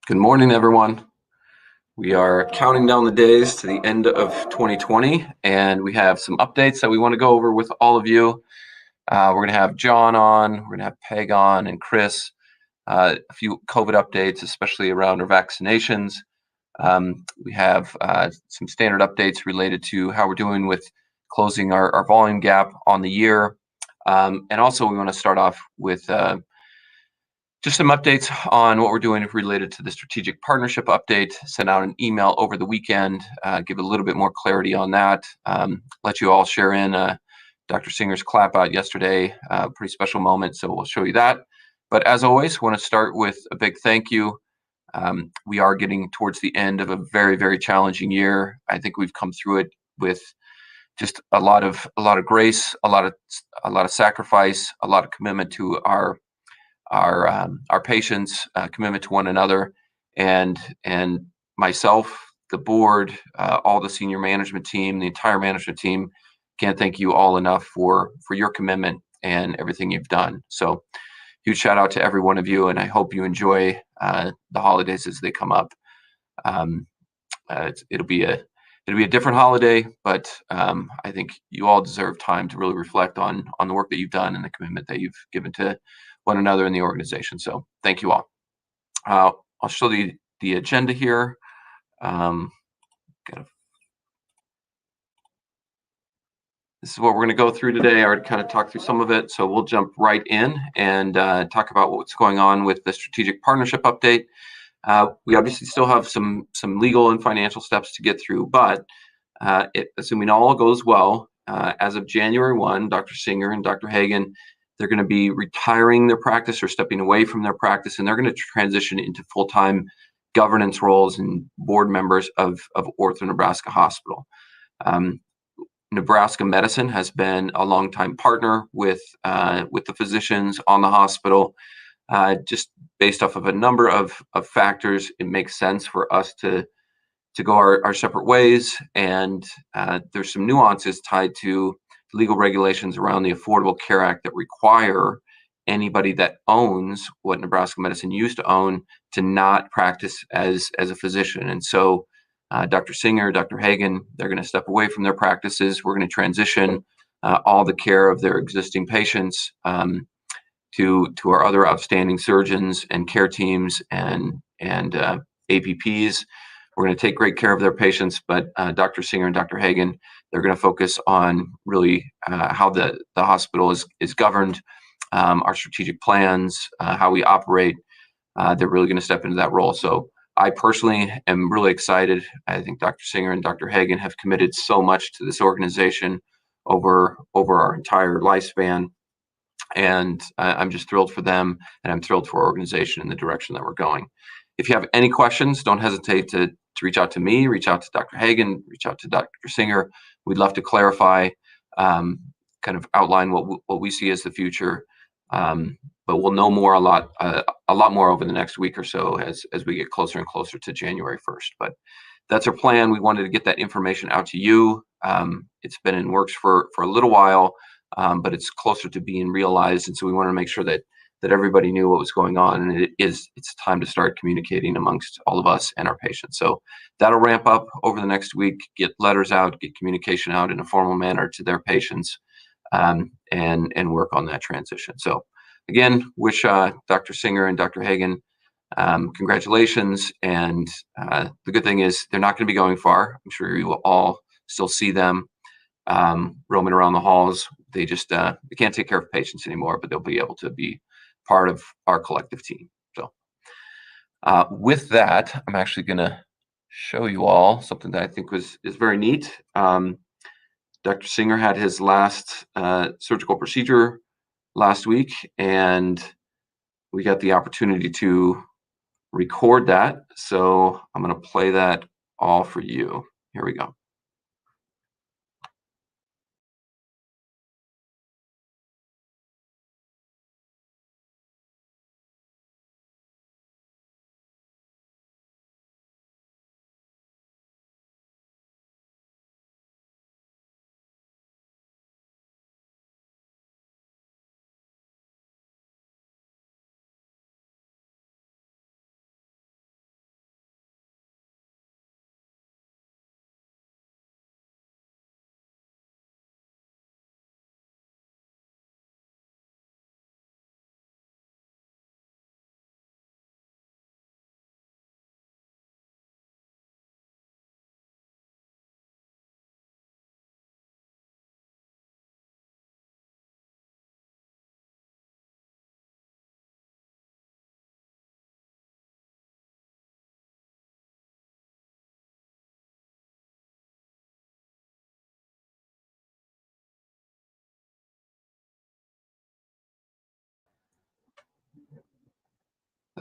Good morning, everyone. We are counting down the days to the end of 2020, and we have some updates that we want to go over with all of you. We're going to have John on, we're going to have Peg on, and Chris. A few COVID updates, especially around our vaccinations. We have some standard updates related to how we're doing with closing our volume gap on the year. And also, we want to start off with just some updates on what we're doing related to the strategic partnership update. Sent out an email over the weekend, give a little bit more clarity on that. Let you all share in Dr. Singer's clap out yesterday, pretty special moment, so we'll show you that. But as always, want to start with a big thank you. We are getting towards the end of a very, very challenging year. I think we've come through it with just a lot of grace, a lot of sacrifice, a lot of commitment to our patients, commitment to one another, and myself, the board, all the senior management team, the entire management team. Can't thank you all enough for your commitment and everything you've done. So huge shout out to every one of you, and I hope you enjoy the holidays as they come up. It'll be a different holiday, but I think you all deserve time to really reflect on the work that you've done and the commitment that you've given to one another in the organization. So thank you all. I'll show the agenda here. This is what we're going to go through today. I already kind of talked through some of it, so we'll jump right in and talk about what's going on with the strategic partnership update. We obviously still have some legal and financial steps to get through, but assuming all goes well, as of January 1, Dr. Singer and Dr. Hagen, they're going to be retiring their practice or stepping away from their practice, and they're going to transition into full-time governance roles and board members of OrthoNebraska Hospital. Nebraska Medicine has been a longtime partner with the physicians on the hospital. Just based off of a number of factors, it makes sense for us to go our separate ways, and there's some nuances tied to legal regulations around the Affordable Care Act that require anybody that owns what Nebraska Medicine used to own to not practice as a physician. And so Dr. Singer, Dr. Hagen, they're going to step away from their practices. We're going to transition all the care of their existing patients to our other outstanding surgeons and care teams and APPs. We're going to take great care of their patients, but Dr. Singer and Dr. Hagen, they're going to focus on really how the hospital is governed, our strategic plans, how we operate. They're really going to step into that role. So I personally am really excited. I think Dr. Singer and Dr. Hagen have committed so much to this organization over our entire lifespan. And I'm just thrilled for them, and I'm thrilled for our organization and the direction that we're going. If you have any questions, don't hesitate to reach out to me, reach out to Dr. Hagen, reach out to Dr. Singer. We'd love to clarify, kind of outline what we see as the future. But we'll know more a lot more over the next week or so as we get closer and closer to January 1st. But that's our plan. We wanted to get that information out to you. It's been in works for a little while, but it's closer to being realized, and so we want to make sure that everybody knew what was going on, and it's time to start communicating amongst all of us and our patients. So that'll ramp up over the next week, get letters out, get communication out in a formal manner to their patients, and work on that transition. So again, wish Dr. Singer and Dr. Hagen congratulations, and the good thing is they're not going to be going far. I'm sure you will all still see them roaming around the halls. They just they can't take care of patients anymore, but they'll be able to be part of our collective team. So with that, I'm actually going to show you all something that I think is very neat. Dr. Singer had his last surgical procedure last week, and we got the opportunity to record that. So I'm going to play that all for you. Here we go.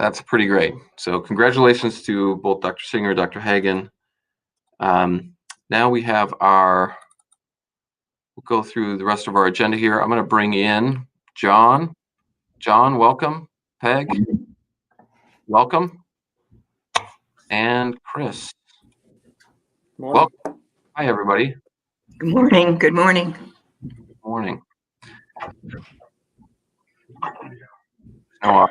That's pretty great. So congratulations to both Dr. Singer and Dr. Hagen. Now we have we'll go through the rest of our agenda here. I'm going to bring in John. John, welcome. Peg, welcome. And Chris. Morning. Welcome. Hi, everybody. Good morning. Good morning. Good morning. No,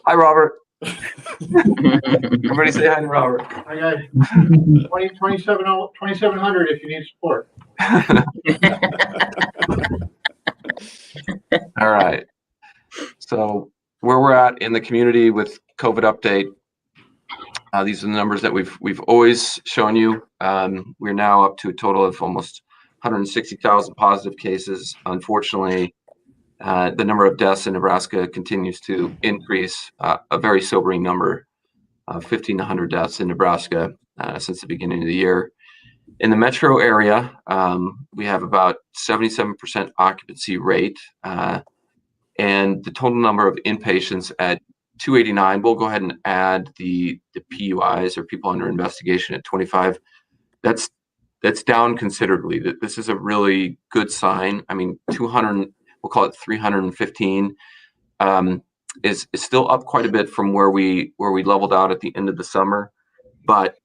hi, Robert. Everybody say hi to Robert. Hi, guys. 2700 if you need support. All right. So where we're at in the community with COVID update, these are the numbers that we've always shown you. We're now up to a total of almost 160,000 positive cases. Unfortunately, the number of deaths in Nebraska continues to increase, a very sobering number of 1,500 deaths in Nebraska since the beginning of the year. In the metro area, we have about 77% occupancy rate, and the total number of inpatients at 289. We'll go ahead and add the PUIs, or people under investigation, at 25. That's down considerably. This is a really good sign. I mean, 200, we'll call it 315, is still up quite a bit from where we leveled out at the end of the summer, but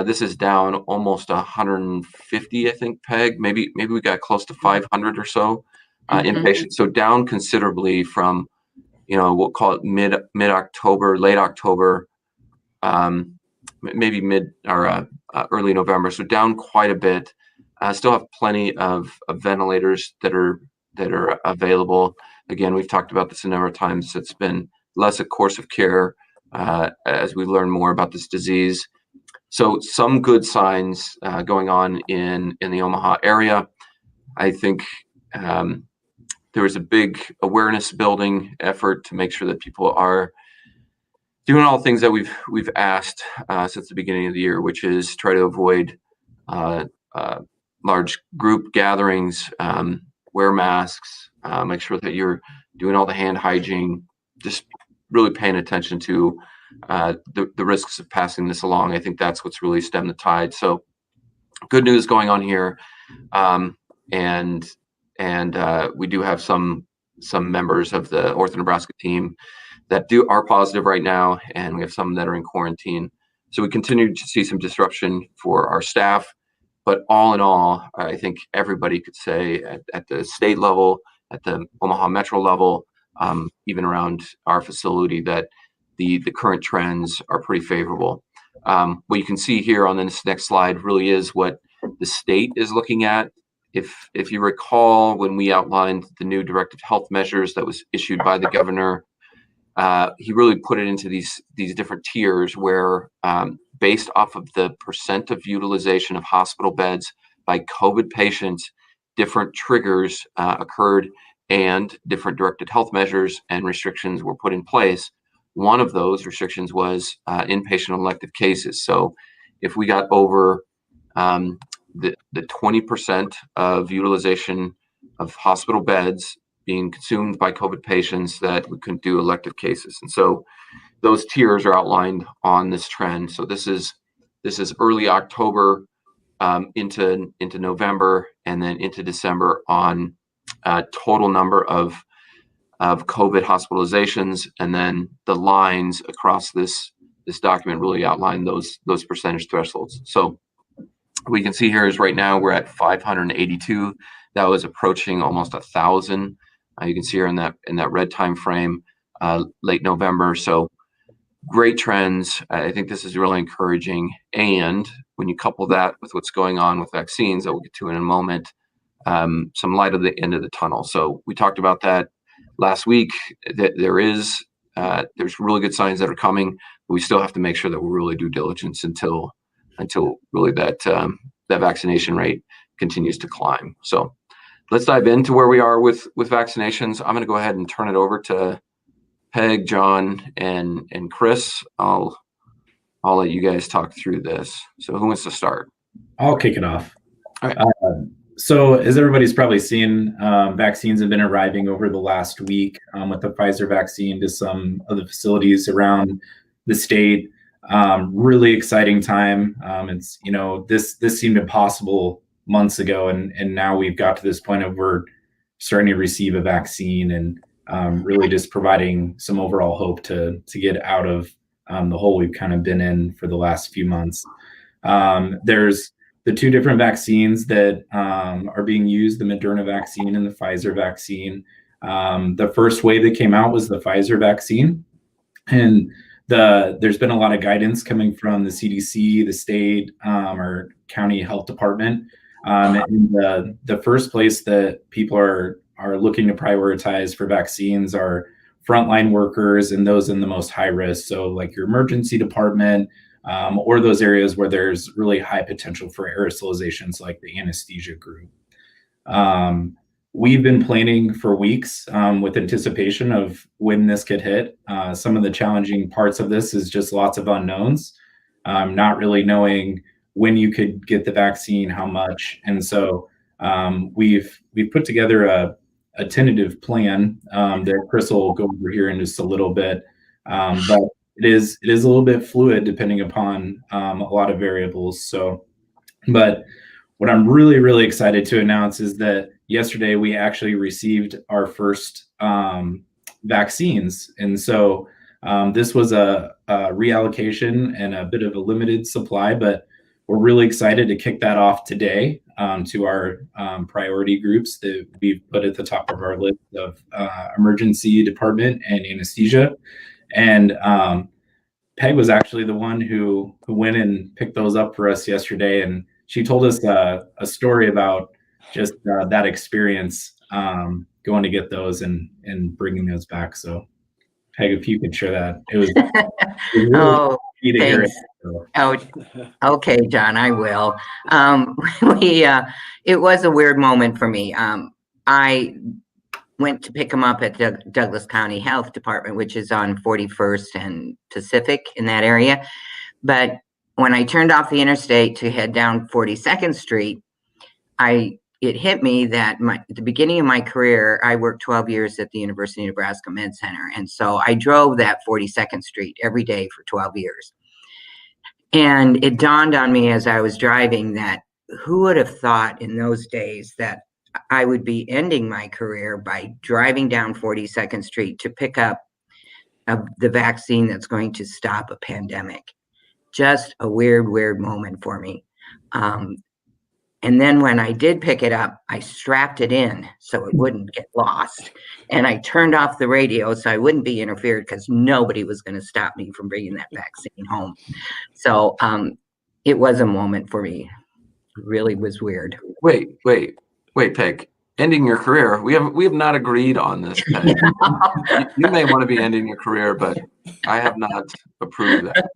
this is down almost 150, I think, Peg. Maybe we got close to 500 or so inpatients. So down considerably from, we'll call it mid-October, late October, maybe mid or early November. So down quite a bit. Still have plenty of ventilators that are available. Again, we've talked about this a number of times. It's been less a course of care as we learn more about this disease. So some good signs going on in the Omaha area. I think there was a big awareness building effort to make sure that people are doing all the things that we've asked since the beginning of the year, which is try to avoid large group gatherings, wear masks, make sure that you're doing all the hand hygiene, just really paying attention to the risks of passing this along. I think that's what's really stemmed the tide. So good news going on here. And we do have some members of the OrthoNebraska team that are positive right now, and we have some that are in quarantine. So we continue to see some disruption for our staff, but all in all, I think everybody could say at the state level, at the Omaha Metro level, even around our facility, that the current trends are pretty favorable. What you can see here on this next slide really is what the state is looking at. If you recall, when we outlined the new directed health measures that was issued by the governor, he really put it into these different tiers where, based off of the percent of utilization of hospital beds by COVID patients, different triggers occurred and different directed health measures and restrictions were put in place. One of those restrictions was inpatient elective cases. So if we got over the 20% of utilization of hospital beds being consumed by COVID patients, that we couldn't do elective cases. And so those tiers are outlined on this trend. So this is early October into November, and then into December on total number of COVID hospitalizations, and then the lines across this document really outline those percentage thresholds. So we can see here is right now we're at 582. That was approaching almost 1,000. You can see here in that red time frame, late November. So great trends. I think this is really encouraging. And when you couple that with what's going on with vaccines that we'll get to in a moment, some light at the end of the tunnel. So we talked about that last week, that there's really good signs that are coming, but we still have to make sure that we really do diligence until really that vaccination rate continues to climb. So let's dive into where we are with vaccinations. I'm going to go ahead and turn it over to Peg, John, and Chris. I'll let you guys talk through this. So who wants to start? I'll kick it off. All right. So as everybody's probably seen, vaccines have been arriving over the last week with the Pfizer vaccine to some of the facilities around the state. Really exciting time. It's, this seemed impossible months ago, and now we've got to this point of we're starting to receive a vaccine, and really just providing some overall hope to get out of the hole we've kind of been in for the last few months. There's the two different vaccines that are being used, the Moderna vaccine and the Pfizer vaccine. The first wave that came out was the Pfizer vaccine. And there's been a lot of guidance coming from the CDC, the state, or county health department. And the first place that people are looking to prioritize for vaccines are frontline workers and those in the most high risk. So like your emergency department, or those areas where there's really high potential for aerosolizations like the anesthesia group. We've been planning for weeks with anticipation of when this could hit. Some of the challenging parts of this is just lots of unknowns, not really knowing when you could get the vaccine, how much. And so we've put together a tentative plan that Chris will go over here in just a little bit. But it is a little bit fluid depending upon a lot of variables. So, but what I'm really, really excited to announce is that yesterday we actually received our first vaccines. And so this was a reallocation and a bit of a limited supply, but we're really excited to kick that off today to our priority groups that we've put at the top of our list of emergency department and anesthesia. And Peg was actually the one who went and picked those up for us yesterday, and she told us a story about just that experience going to get those and bringing those back. So, Peg, if you could share that, it was Oh, really to hear it. thanks. Oh, okay, John, I will. It was a weird moment for me. I went to pick them up at the Douglas County Health Department, which is on 41st and Pacific in that area. But when I turned off the interstate to head down 42nd Street, it hit me that at the beginning of my career, I worked 12 years at the University of Nebraska Med Center. And so I drove that 42nd Street every day for 12 years. And it dawned on me as I was driving that who would have thought in those days that I would be ending my career by driving down 42nd Street to pick up the vaccine that's going to stop a pandemic. Just a weird moment for me. And then when I did pick it up, I strapped it in so it wouldn't get lost. And I turned off the radio so I wouldn't be interfered because nobody was going to stop me from bringing that vaccine home. So it was a moment for me. It really was weird. Wait, Peg. Ending your career? We have not agreed on this, Peg. You may want to be ending your career, but I have not approved that.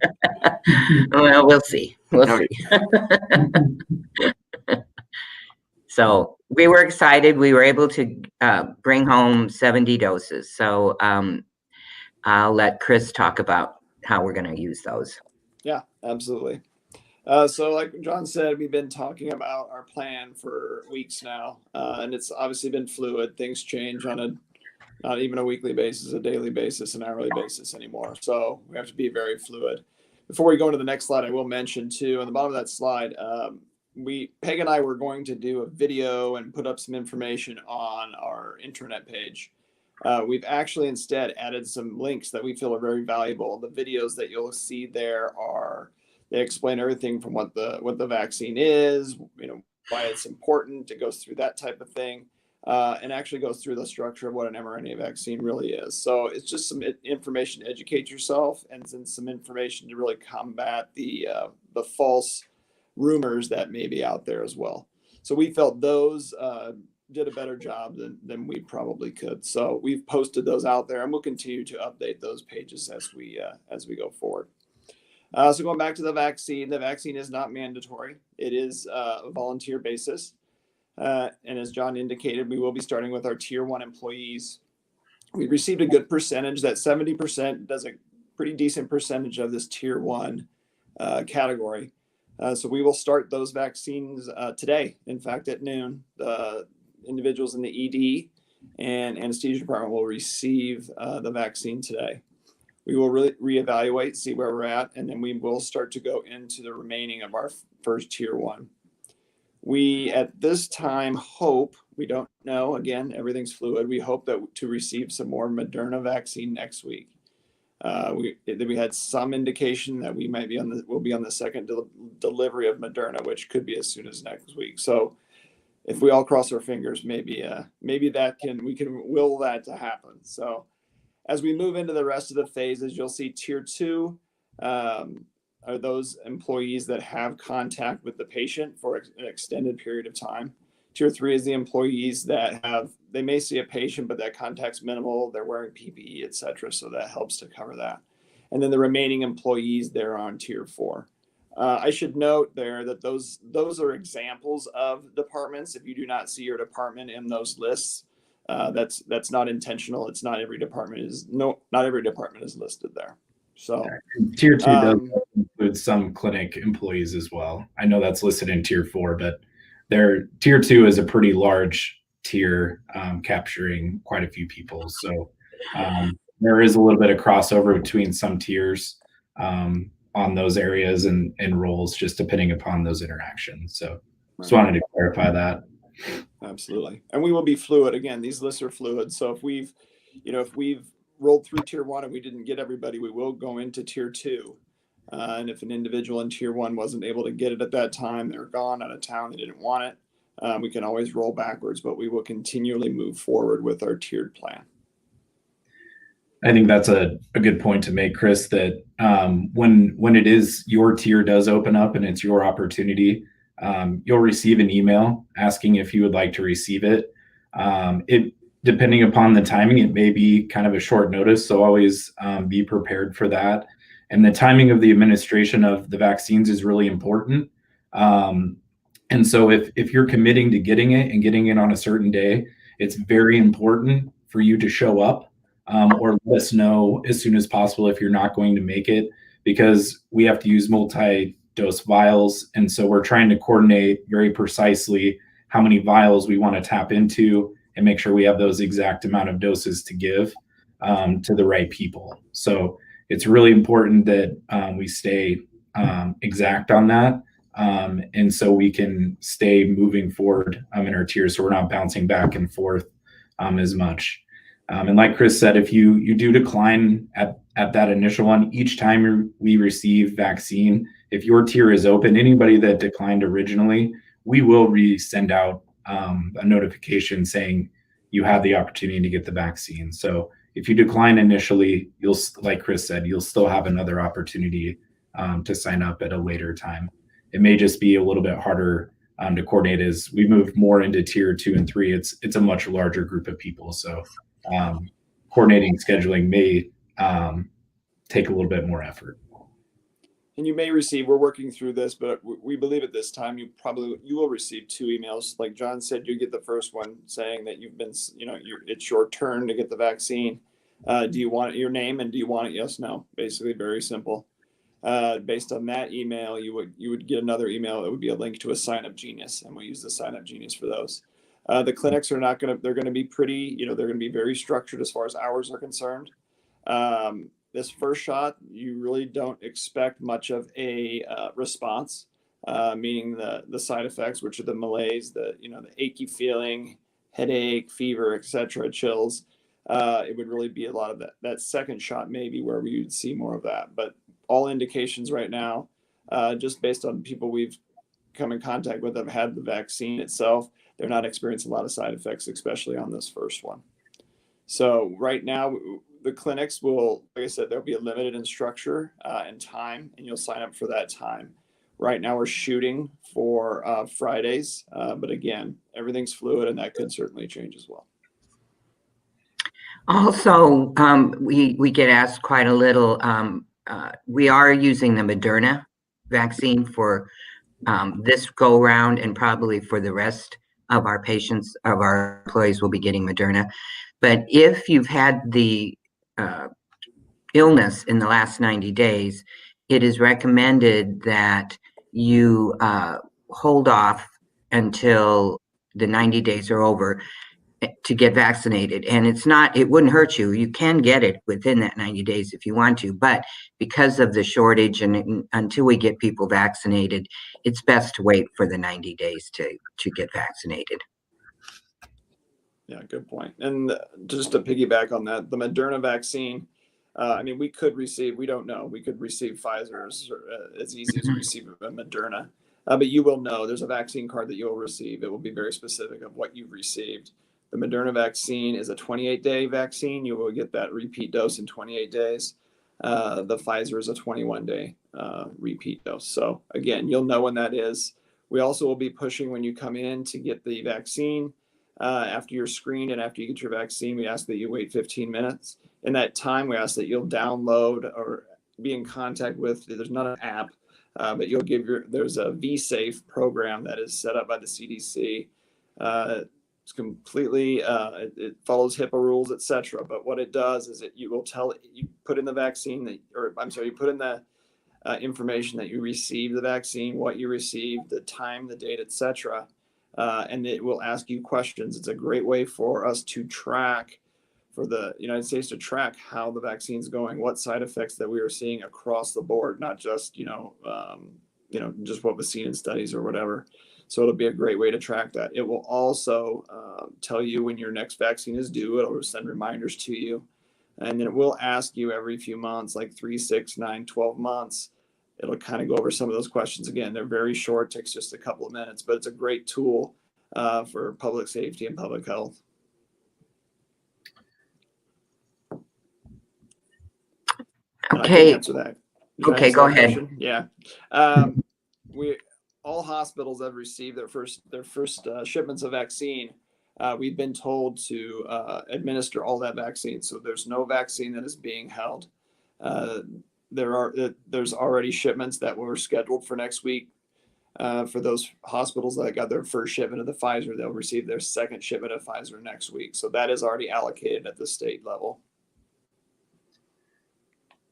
Well, we'll see. We'll see. So we were excited. We were able to bring home 70 doses. So I'll let Chris talk about how we're going to use those. Yeah, absolutely. So like John said, we've been talking about our plan for weeks now, and it's obviously been fluid. Things change on not even a weekly basis, a daily basis, an hourly basis anymore. So we have to be very fluid. Before we go into the next slide, I will mention too, on the bottom of that slide, Peg and I were going to do a video and put up some information on our intranet page. We've actually instead added some links that we feel are very valuable. The videos that you'll see there they explain everything from what the vaccine is, why it's important. It goes through that type of thing, and actually goes through the structure of what an mRNA vaccine really is. So it's just some information to educate yourself and some information to really combat the false rumors that may be out there as well. So we felt those did a better job than we probably could. So we've posted those out there, and we'll continue to update those pages as we go forward. So going back to the vaccine is not mandatory. It is a volunteer basis. And as John indicated, we will be starting with our tier 1 employees. We received a good percentage. That 70% does a pretty decent percentage of this tier 1 category. So we will start those vaccines today. In fact, at noon, the individuals in the ED and anesthesia department will receive the vaccine today. We will reevaluate, see where we're at, and then we will start to go into the remaining of our first tier 1. We, at this time, hope, we don't know, again, everything's fluid, we hope that to receive some more Moderna vaccine next week. We had some indication that we might be we'll be on the second delivery of Moderna, which could be as soon as next week. So if we all cross our fingers, maybe we can will that to happen. So as we move into the rest of the phases, you'll see tier 2 are those employees that have contact with the patient for an extended period of time. Tier 3 is the employees that they may see a patient, but that contact's minimal. They're wearing PPE, et cetera. So that helps to cover that. And then the remaining employees, they're on tier 4. I should note there that those are examples of departments. If you do not see your department in those lists, that's not intentional. It's not every department is listed there. So tier 2 does include some clinic employees as well. I know that's listed in tier 4, but tier 2 is a pretty large tier, capturing quite a few people. So there is a little bit of crossover between some tiers on those areas and roles, just depending upon those interactions. So just wanted to clarify that. Absolutely. And we will be fluid. Again, these lists are fluid. So if we've rolled through tier 1 and we didn't get everybody, we will go into tier 2. And if an individual in tier 1 wasn't able to get it at that time, they're gone out of town, they didn't want it, we can always roll backwards, but we will continually move forward with our tiered plan. I think that's a good point to make, Chris, that when it is your tier does open up and it's your opportunity, you'll receive an email asking if you would like to receive it. Depending upon the timing, it may be kind of a short notice, so always be prepared for that. And the timing of the administration of the vaccines is really important. And so if you're committing to getting it and getting it on a certain day, it's very important for you to show up or let us know as soon as possible if you're not going to make it, because we have to use multi-dose vials. And so we're trying to coordinate very precisely how many vials we want to tap into and make sure we have those exact amount of doses to give to the right people. So it's really important that we stay exact on that. And so we can stay moving forward in our tiers, so we're not bouncing back and forth as much. And like Chris said, if you do decline at that initial one, each time we receive vaccine, if your tier is open, anybody that declined originally, we will resend out a notification saying you have the opportunity to get the vaccine. So if you decline initially, like Chris said, you'll still have another opportunity to sign up at a later time. It may just be a little bit harder to coordinate as we move more into tier 2 and 3. It's a much larger group of people. So coordinating scheduling may take a little bit more effort. And you may receive, we're working through this, but we believe at this time you will receive 2 emails. Like John said, you get the first one saying that you've been, it's your turn to get the vaccine. Do you want your name and do you want it? Yes, no. Basically, very simple. Based on that email, you would get another email that would be a link to a Sign Up Genius, and we use the Sign Up Genius for those. The clinics are they're going to be pretty, they're going to be very structured as far as hours are concerned. This first shot, you really don't expect much of a response, meaning the side effects, which are the malaise, the achy feeling, headache, fever, etc., chills. It would really be a lot of that second shot maybe where we would see more of that. But all indications right now, just based on people we've come in contact with that have had the vaccine itself, they're not experiencing a lot of side effects, especially on this first one. So right now, the clinics will, like I said, there'll be a limited in structure and time, and you'll sign up for that time. Right now, we're shooting for Fridays, but again, everything's fluid, and that could certainly change as well. Also, we get asked quite a little. We are using the Moderna vaccine for this go round, and probably for the rest of our patients, of our employees will be getting Moderna. But if you've had the illness in the last 90 days, it is recommended that you hold off until the 90 days are over to get vaccinated. And it wouldn't hurt you. You can get it within that 90 days if you want to, but because of the shortage and until we get people vaccinated, it's best to wait for the 90 days to get vaccinated. Yeah, good point. And just to piggyback on that, the Moderna vaccine, I mean, we don't know. We could receive Pfizer's as easy as receive a Moderna. But you will know there's a vaccine card that you'll receive. It will be very specific of what you've received. The Moderna vaccine is a 28-day vaccine. You will get that repeat dose in 28 days. The Pfizer is a 21-day repeat dose. So again, you'll know when that is. We also will be pushing when you come in to get the vaccine. After you're screened and after you get your vaccine, we ask that you wait 15 minutes. In that time, we ask that you'll download or be in contact with, there's not an app, but there's a V-Safe program that is set up by the CDC. It's completely, it follows HIPAA rules, etc. But what it does is you put in the vaccine you put in the information that you received the vaccine, what you received, the time, the date, etc. And it will ask you questions. It's a great way for us to track, for the United States to track how the vaccine's going, what side effects that we are seeing across the board, not just, just what was seen in studies or whatever. So it'll be a great way to track that. It will also tell you when your next vaccine is due. It'll send reminders to you. And then it will ask you every few months, like 3, 6, 9, 12 months. It'll kind of go over some of those questions again. They're very short, takes just a couple of minutes, but it's a great tool for public safety and public health. And Okay. I can answer that. Okay, go ahead. Question? Yeah. All hospitals have received their first shipments of vaccine. We've been told to administer all that vaccine. So there's no vaccine that is being held. There's already shipments that were scheduled for next week. For those hospitals that got their first shipment of the Pfizer, they'll receive their second shipment of Pfizer next week. So that is already allocated at the state level.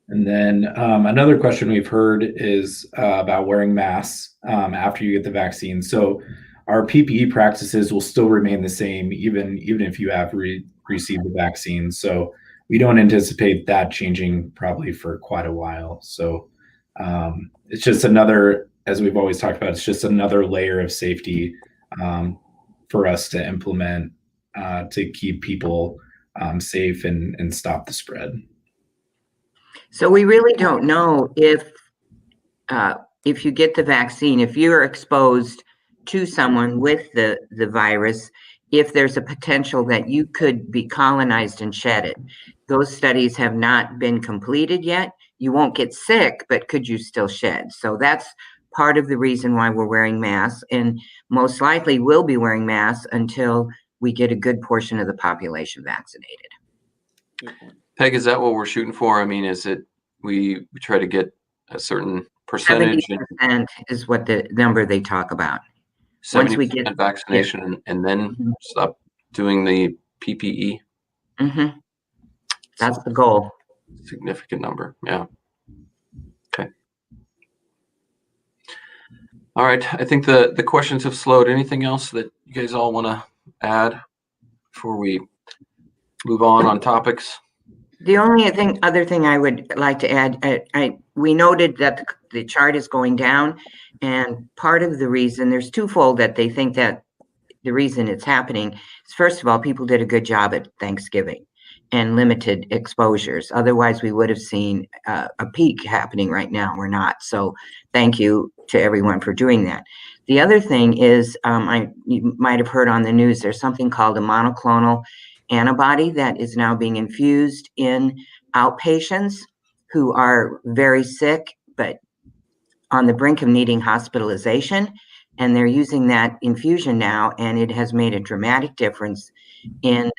And then another question we've heard is about wearing masks after you get the vaccine. So our PPE practices will still remain the same even if you have received the vaccine. So we don't anticipate that changing probably for quite a while. So it's just another, as we've always talked about, it's just another layer of safety for us to implement to keep people safe and stop the spread. So we really don't know if you get the vaccine, if you're exposed to someone with the virus, if there's a potential that you could be colonized and shed it. Those studies have not been completed yet. You won't get sick, but could you still shed? So that's part of the reason why we're wearing masks, and most likely we'll be wearing masks until we get a good portion of the population vaccinated. Peg, is that what we're shooting for? I mean, is it we try to get a certain percentage? 70% is what the number they talk about. 70% vaccination, and then stop doing the PPE. Mm-hmm. That's the goal. Significant number, yeah. Okay. All right. I think the questions have slowed. Anything else that you guys all want to add before we move on topics? The only other thing I would like to add, we noted that the chart is going down, and part of the reason, there's twofold that they think that the reason it's happening is, first of all, people did a good job at Thanksgiving and limited exposures. Otherwise, we would have seen a peak happening right now. We're not. So thank you to everyone for doing that. The other thing is, you might have heard on the news, there's something called a monoclonal antibody that is now being infused in outpatients who are very sick, but on the brink of needing hospitalization. And they're using that infusion now, and it has made a dramatic difference in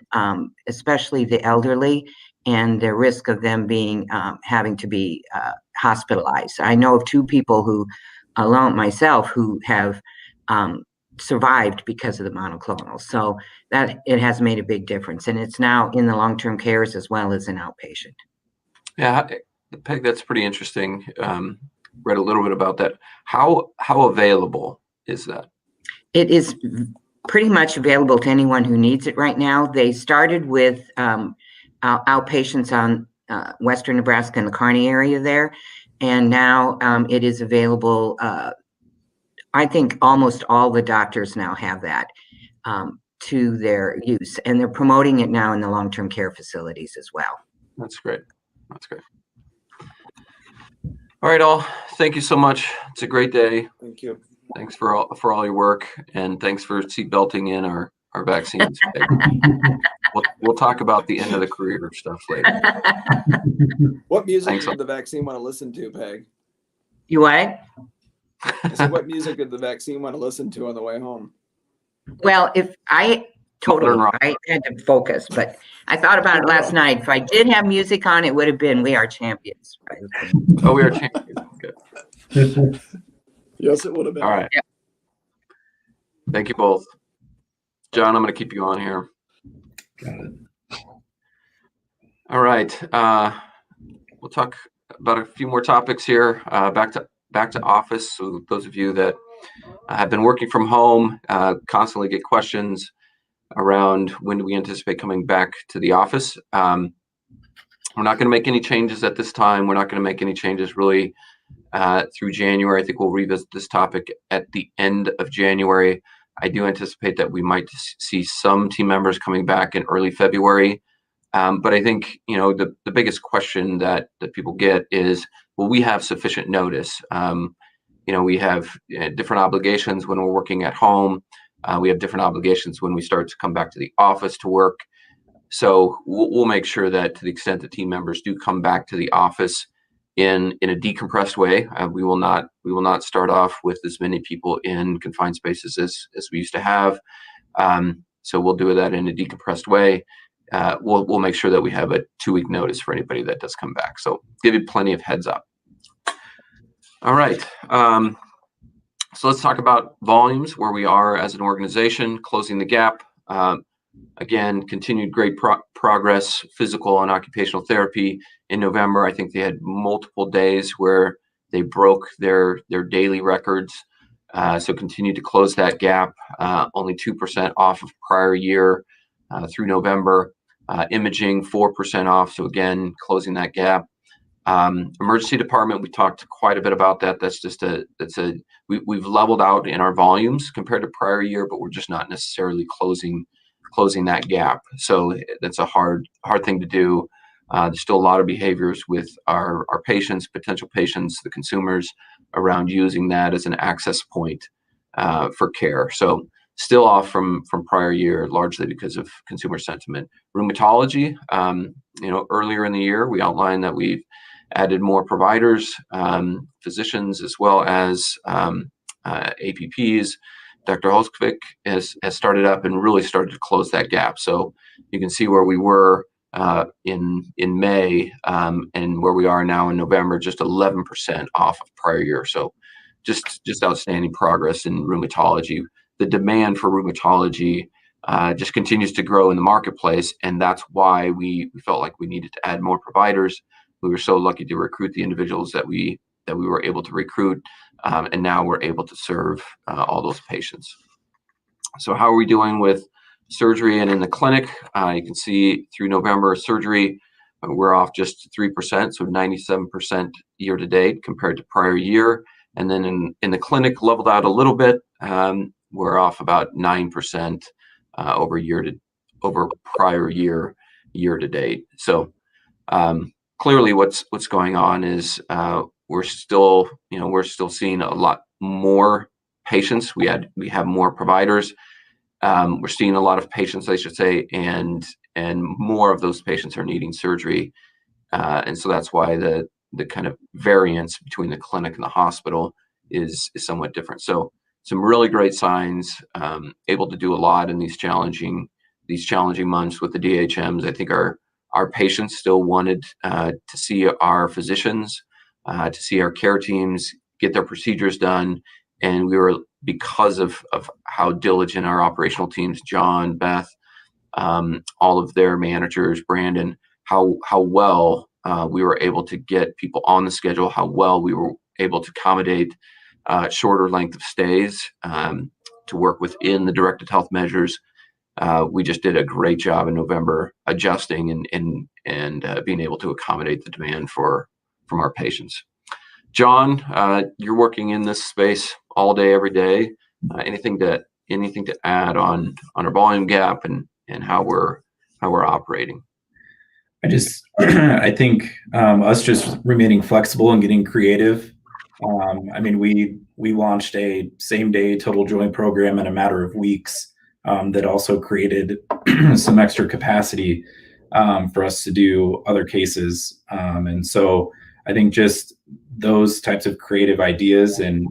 especially the elderly and the risk of them being having to be hospitalized. I know of 2 people who, alone myself, who have survived because of the monoclonal. So that it has made a big difference, and it's now in the long-term cares as well as in outpatient. Yeah, Peg, that's pretty interesting. read a little bit about that. How available is that? It is pretty much available to anyone who needs it right now. They started with outpatients on Western Nebraska and the Kearney area there, and now it is available. I think almost all the doctors now have that to their use, and they're promoting it now in the long-term care facilities as well. That's great. That's great. All right, all. Thank you so much. It's a great day. Thank you. Thanks for all your work, and thanks for seatbelting in our vaccines. We'll talk about the end of the career stuff later. What music Thanks. did the vaccine want to listen to, Peg? You what? I said, what music did the vaccine want to listen to on the way home? Well, if I had to focus, but I thought about it last night. If I did have music on, it would have been "We Are Champions." Oh, We Are Champions. Good. Yes, it would have been. All right. Yeah. Thank you both. John, I'm going to keep you on here. Got it. All right. We'll talk about a few more topics here. Back to office. So those of you that have been working from home constantly get questions around when do we anticipate coming back to the office. We're not going to make any changes at this time. We're not going to make any changes really through January. I think we'll revisit this topic at the end of January. I do anticipate that we might see some team members coming back in early February. But I think, the biggest question that people get is, will we have sufficient notice? We have different obligations when we're working at home. We have different obligations when we start to come back to the office to work. So we'll make sure that to the extent that team members do come back to the office in a decompressed way, we will not start off with as many people in confined spaces as we used to have. So we'll do that in a decompressed way. We'll make sure that we have a 2-week notice for anybody that does come back. So give you plenty of heads up. All right. So let's talk about volumes, where we are as an organization, closing the gap. Again, continued great progress, physical and occupational therapy. In November, I think they had multiple days where they broke their daily records. So continue to close that gap, only 2% off of prior year through November. Imaging 4% off. So again, closing that gap. Emergency department, we talked quite a bit about that. We've leveled out in our volumes compared to prior year, but we're just not necessarily closing that gap. So that's a hard thing to do. There's still a lot of behaviors with our patients, potential patients, the consumers around using that as an access point for care. So still off from prior year, largely because of consumer sentiment. Rheumatology, earlier in the year, we outlined that we've added more providers, physicians, as well as APPs. Dr. Holskovic has started up and really started to close that gap. So you can see where we were in May and where we are now in November, just 11% off of prior year. So just outstanding progress in rheumatology. The demand for rheumatology just continues to grow in the marketplace, and that's why we felt like we needed to add more providers. We were so lucky to recruit the individuals that we were able to recruit, and now we're able to serve all those patients. So how are we doing with surgery and in the clinic? You can see through November, surgery, we're off just 3%, so 97% year to date compared to prior year. And then in the clinic, leveled out a little bit. We're off about 9% over prior year to date. So clearly, what's going on is we're still seeing a lot more patients. We have more providers. We're seeing a lot of patients, I should say, and more of those patients are needing surgery. And so that's why the kind of variance between the clinic and the hospital is somewhat different. So some really great signs, able to do a lot in these challenging months with the DHMs. I think our patients still wanted to see our physicians, to see our care teams get their procedures done. And we were, because of how diligent our operational teams, John, Beth, all of their managers, Brandon, how well we were able to get people on the schedule, how well we were able to accommodate shorter length of stays to work within the directed health measures. We just did a great job in November adjusting and being able to accommodate the demand from our patients. John, you're working in this space all day, every day. Anything to add on our volume gap and how we're operating? I think us just remaining flexible and getting creative. I mean, we launched a same-day total joint program in a matter of weeks that also created some extra capacity for us to do other cases. And so I think just those types of creative ideas and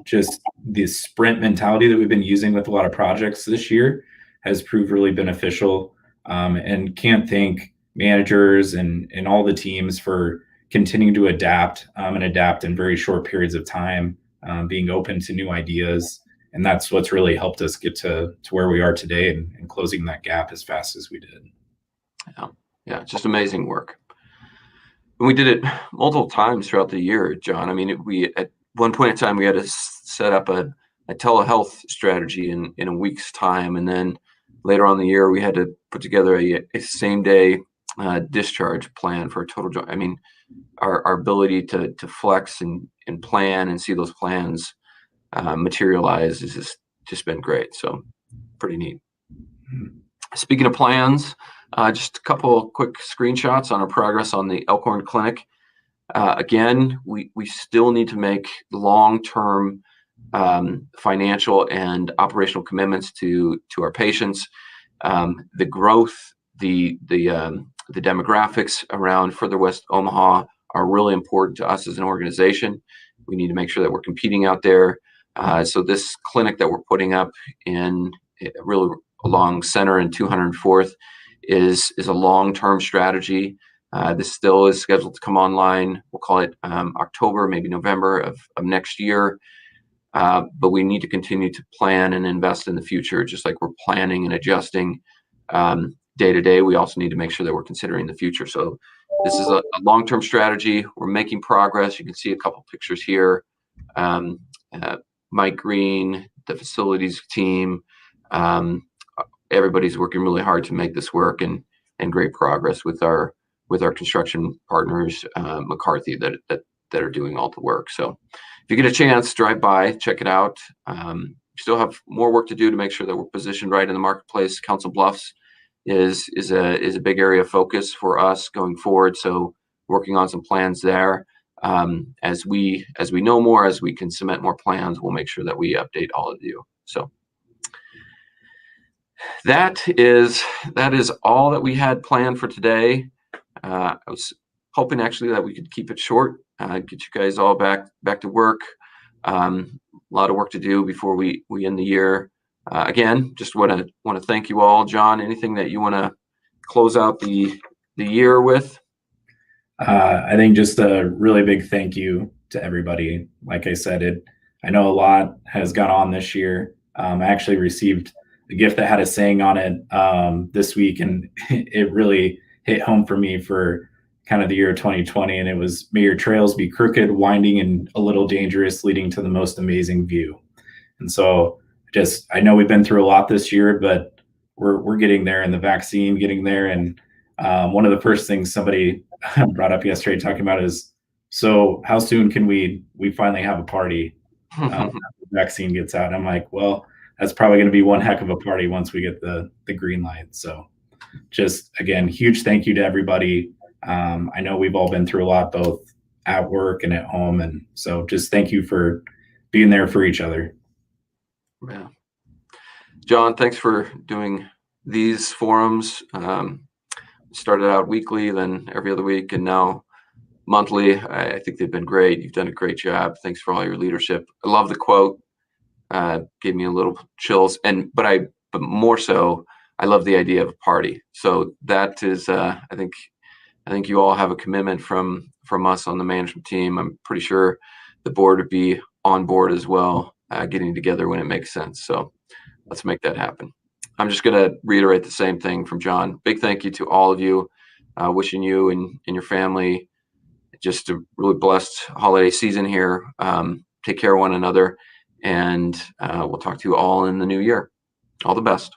just the sprint mentality that we've been using with a lot of projects this year has proved really beneficial. And can't thank managers and all the teams for continuing to adapt in very short periods of time, being open to new ideas. And that's what's really helped us get to where we are today and closing that gap as fast as we did. Yeah, just amazing work. And we did it multiple times throughout the year, John. I mean, we at one point in time we had to set up a telehealth strategy in a week's time, and then later on in the year we had to put together a same-day discharge plan for a total joint. I mean, our ability to flex and plan and see those plans materialize has just been great. So pretty neat. Speaking of plans, just a couple of quick screenshots on our progress on the Elkhorn Clinic. Again, we still need to make long-term financial and operational commitments to our patients. The growth, the demographics around further west Omaha are really important to us as an organization. We need to make sure that we're competing out there. So this clinic that we're putting up in really along Center and 204th is a long-term strategy. This still is scheduled to come online. We'll call it October, maybe November of next year. But we need to continue to plan and invest in the future, just like we're planning and adjusting day to day. We also need to make sure that we're considering the future. So this is a long-term strategy. We're making progress. You can see a couple pictures here. Mike Green, the facilities team, everybody's working really hard to make this work, and great progress with our construction partners, McCarthy, that are doing all the work. So if you get a chance, drive by, check it out. We still have more work to do to make sure that we're positioned right in the marketplace. Council Bluffs is a big area of focus for us going forward. So working on some plans there. As we know more, as we can cement more plans, we'll make sure that we update all of you. So that is all that we had planned for today. I was hoping actually that we could keep it short, get you guys all back to work. A lot of work to do before we end the year. Again, just want to thank you all. John, anything that you want to close out the year with? I think just a really big thank you to everybody. Like I said, I know a lot has gone on this year. I actually received a gift that had a saying on it this week, and it really hit home for me for kind of the year 2020. And it was, "May your trails be crooked, winding, and a little dangerous, leading to the most amazing view." And so I know we've been through a lot this year, but we're getting there, and the vaccine getting there. And one of the first things somebody brought up yesterday talking about is, so how soon can we finally have a party after the vaccine gets out? And I'm like, well, that's probably going to be one heck of a party once we get the green light. So just, again, huge thank you to everybody. I know we've all been through a lot, both at work and at home. And so just thank you for being there for each other. Yeah. John, thanks for doing these forums. Started out weekly, then every other week, and now monthly. I think they've been great. You've done a great job. Thanks for all your leadership. I love the quote. Gave me a little chills, but more so, I love the idea of a party. So that is, I think you all have a commitment from us on the management team. I'm pretty sure the board would be on board as well, getting together when it makes sense. So let's make that happen. I'm just going to reiterate the same thing from John. Big thank you to all of you. Wishing you and your family just a really blessed holiday season here. Take care of one another, and we'll talk to you all in the new year. All the best.